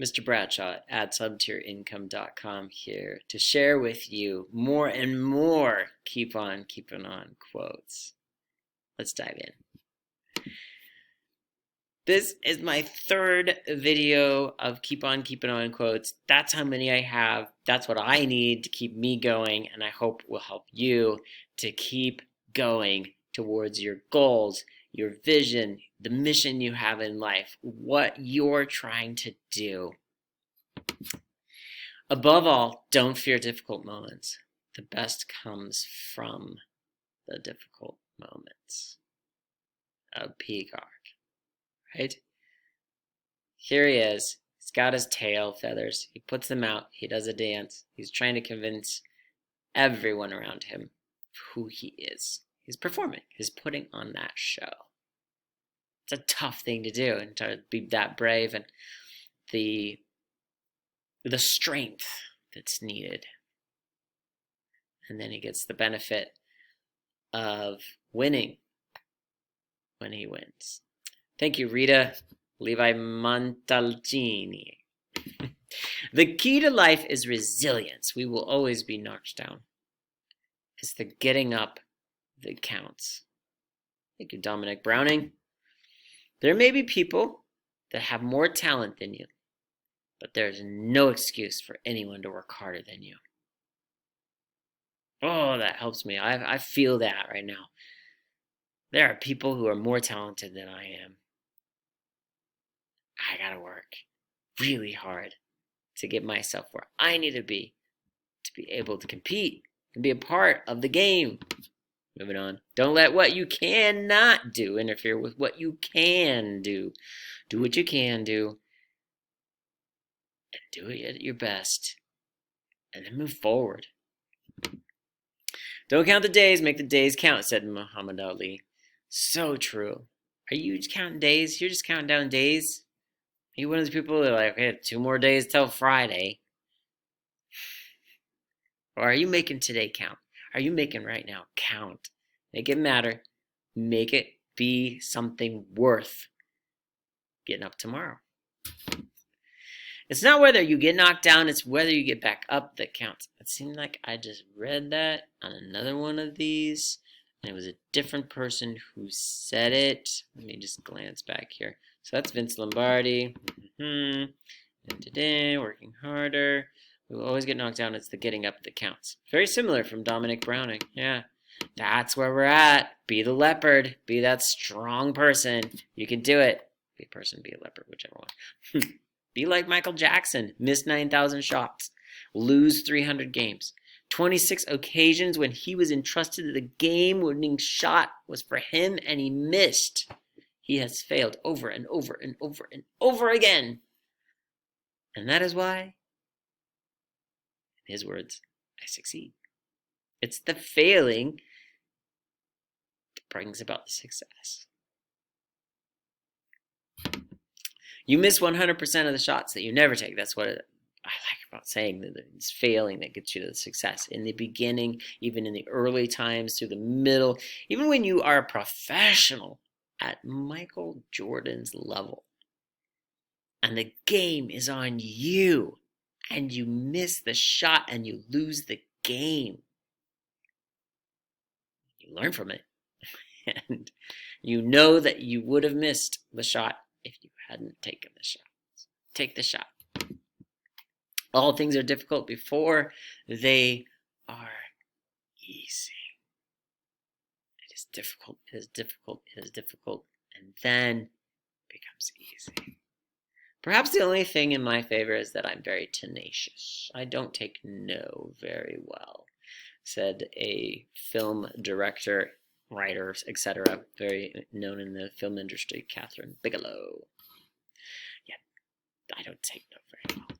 Mr. Bradshaw at subtierincome.com here to share with you more and more keep on keeping on quotes. Let's dive in. This is my third video of keep on keeping on quotes. That's how many I have. That's what I need to keep me going, and I hope will help you to keep going towards your goals, your vision, the mission you have in life, what you're trying to do. Above all, don't fear difficult moments. The best comes from the difficult moments. A peacock, right? Here he is. He's got his tail feathers. He puts them out. He does a dance. He's trying to convince everyone around him who he is. He's performing. He's putting on that show. It's a tough thing to do, and to be that brave, and the strength that's needed. And then he gets the benefit of winning when he wins. Thank you, Rita Levi Montalcini. The key to life is resilience. We will always be knocked down. It's the getting up that counts. Thank you, Dominic Browning. There may be people that have more talent than you, but there's no excuse for anyone to work harder than you. Oh, that helps me. I feel that right now. There are people who are more talented than I am. I gotta work really hard to get myself where I need to be able to compete and be a part of the game. Moving on. Don't let what you cannot do interfere with what you can do. Do what you can do, and do it at your best, and then move forward. Don't count the days, make the days count, said Muhammad Ali. So true. Are you counting days? You're just counting down days? Are you one of those people that are like, okay, 2 more days till Friday? Or are you making today count? Are you making right now count? Make it matter. Make it be something worth getting up tomorrow. It's not whether you get knocked down, it's whether you get back up that counts. It seemed like I just read that on another one of these, and it was a different person who said it. Let me just glance back here. So that's Vince Lombardi. And today, working harder. We will always get knocked down. It's the getting up that counts. Very similar from Dominic Browning. Yeah, that's where we're at. Be the leopard. Be that strong person. You can do it. Be a person, be a leopard, whichever one. Be like Michael Jackson. Miss 9,000 shots. Lose 300 games. 26 occasions when he was entrusted the game-winning shot was for him and he missed. He has failed over and over and over and over again. And that is why, in his words, I succeed. It's the failing that brings about the success. You miss 100% of the shots that you never take. That's what I like about saying that it's failing that gets you to the success. In the beginning, even in the early times, through the middle, even when you are a professional at Michael Jordan's level, and the game is on you, and you miss the shot and you lose the game, you learn from it. And you know that you would have missed the shot if you hadn't taken the shot. Take the shot. All things are difficult before they are easy. It is difficult, it is difficult, it is difficult, and then it becomes easy. Perhaps the only thing in my favor is that I'm very tenacious. I don't take no very well, said a film director, writer, etc., very known in the film industry, Catherine Bigelow. Yeah, I don't take no very well.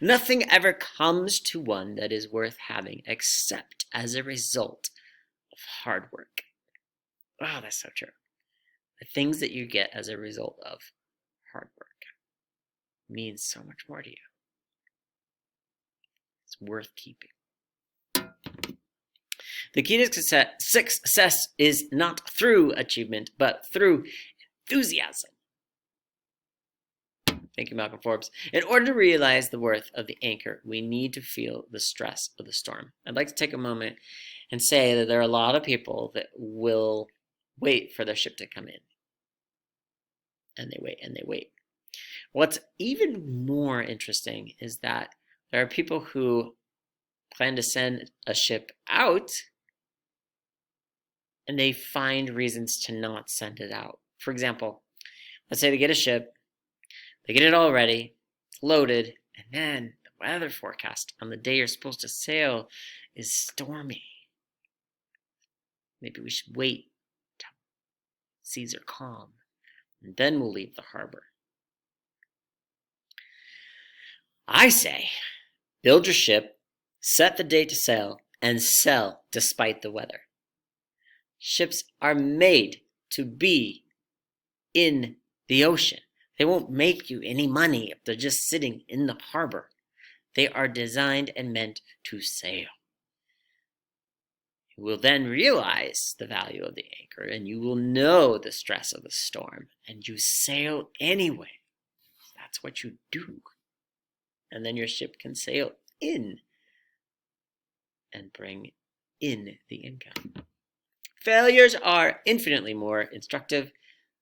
Nothing ever comes to one that is worth having except as a result of hard work. Oh, that's so true. The things that you get as a result of hard work means so much more to you. It's worth keeping. The key to success is not through achievement, but through enthusiasm. Thank you, Malcolm Forbes. In order to realize the worth of the anchor, we need to feel the stress of the storm. I'd like to take a moment and say that there are a lot of people that will wait for their ship to come in. And they wait and they wait. What's even more interesting is that there are people who plan to send a ship out and they find reasons to not send it out. For example, let's say they get a ship, they get it all ready, it's loaded, and then the weather forecast on the day you're supposed to sail is stormy. Maybe we should wait till seas are calm, and then we'll leave the harbor. I say, build your ship, set the date to sail, and sail despite the weather. Ships are made to be in the ocean. They won't make you any money if they're just sitting in the harbor. They are designed and meant to sail. You will then realize the value of the anchor, and you will know the stress of the storm, and you sail anyway. That's what you do. And then your ship can sail in and bring in the income. Failures are infinitely more instructive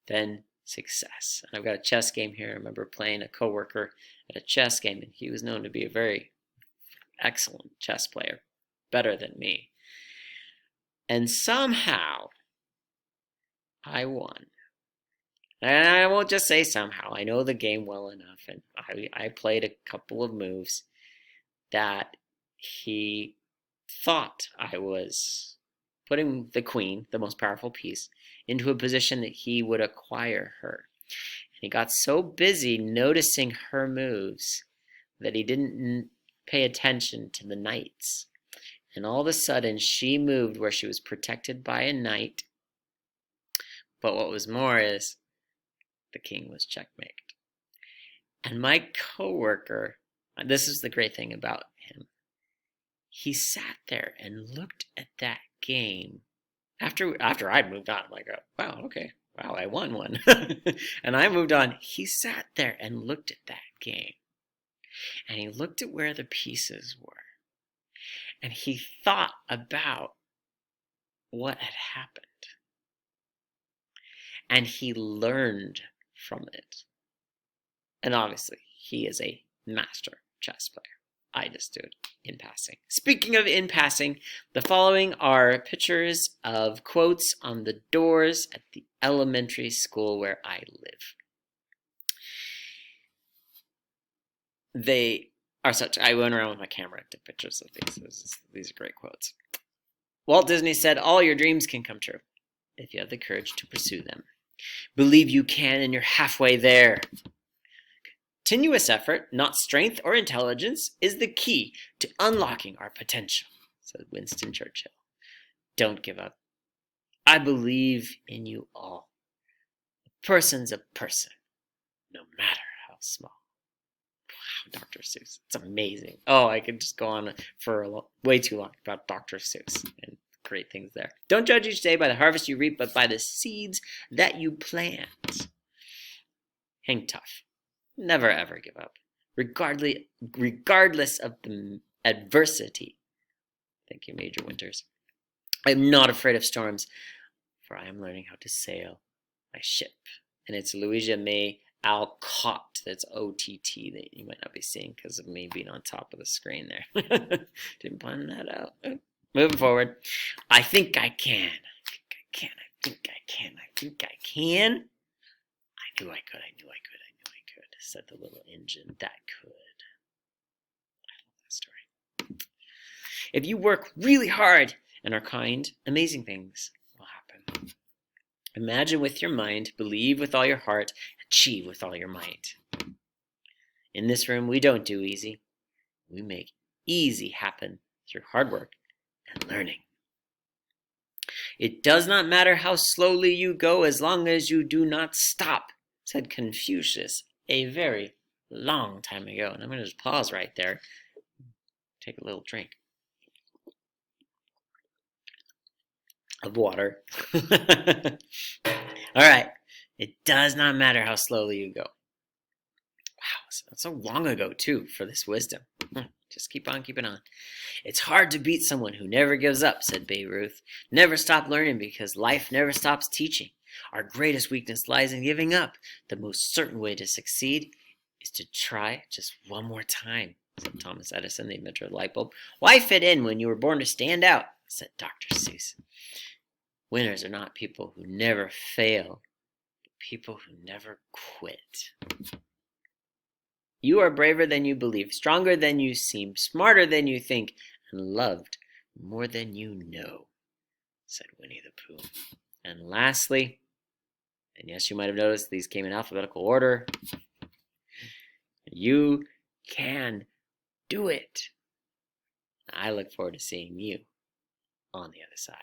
than success. I've got a chess game here. I remember playing a coworker at a chess game, and he was known to be a very excellent chess player, better than me. And somehow I won. And I won't just say somehow. I know the game well enough, and I played a couple of moves that he thought I was putting the queen, the most powerful piece, into a position that he would acquire her. And he got so busy noticing her moves that he didn't pay attention to the knights. And all of a sudden, she moved where she was protected by a knight. But what was more is the king was checkmated. And my coworker, this is the great thing about him, he sat there and looked at that game. After I'd moved on, I'm like, oh, wow, okay, wow, I won one. And I moved on. He sat there and looked at that game. And he looked at where the pieces were. And he thought about what had happened. And he learned from it. And obviously, he is a master chess player. I just do it in passing. Speaking of in passing, the following are pictures of quotes on the doors at the elementary school where I live. They are such. I went around with my camera and took pictures of these. These are great quotes. Walt Disney said, "All your dreams can come true if you have the courage to pursue them. Believe you can and you're halfway there. Continuous effort, not strength or intelligence, is the key to unlocking our potential," said Winston Churchill. Don't give up. I believe in you all. A person's a person, no matter how small. Wow, Dr. Seuss. It's amazing. Oh, I could just go on for way too long about Dr. Seuss and great things there. Don't judge each day by the harvest you reap, but by the seeds that you plant. Hang tough. Never ever give up, regardless of the adversity. Thank you, Major Winters. I am not afraid of storms, for I am learning how to sail my ship. And it's Louisa May Alcott, that's OTT, that you might not be seeing because of me being on top of the screen there. Didn't plan that out. Moving forward. I think I can. I think I can. I knew I could. I knew I could. Said the little engine that could. I love that story. If you work really hard and are kind, amazing things will happen. Imagine with your mind, believe with all your heart, achieve with all your might. In this room, we don't do easy. We make easy happen through hard work and learning. It does not matter how slowly you go as long as you do not stop, said Confucius a very long time ago. And I'm going to just pause right there, take a little drink of water. All right. It does not matter how slowly you go. Wow, so long ago, too, for this wisdom. Just keep on keeping on. It's hard to beat someone who never gives up, said Babe Ruth. Never stop learning because life never stops teaching. Our greatest weakness lies in giving up. The most certain way to succeed is to try just one more time, said Thomas Edison, the inventor of the light bulb. Why fit in when you were born to stand out, said Dr. Seuss. Winners are not people who never fail, but people who never quit. You are braver than you believe, stronger than you seem, smarter than you think, and loved more than you know, said Winnie the Pooh. And lastly, and yes, you might have noticed these came in alphabetical order, you can do it. I look forward to seeing you on the other side.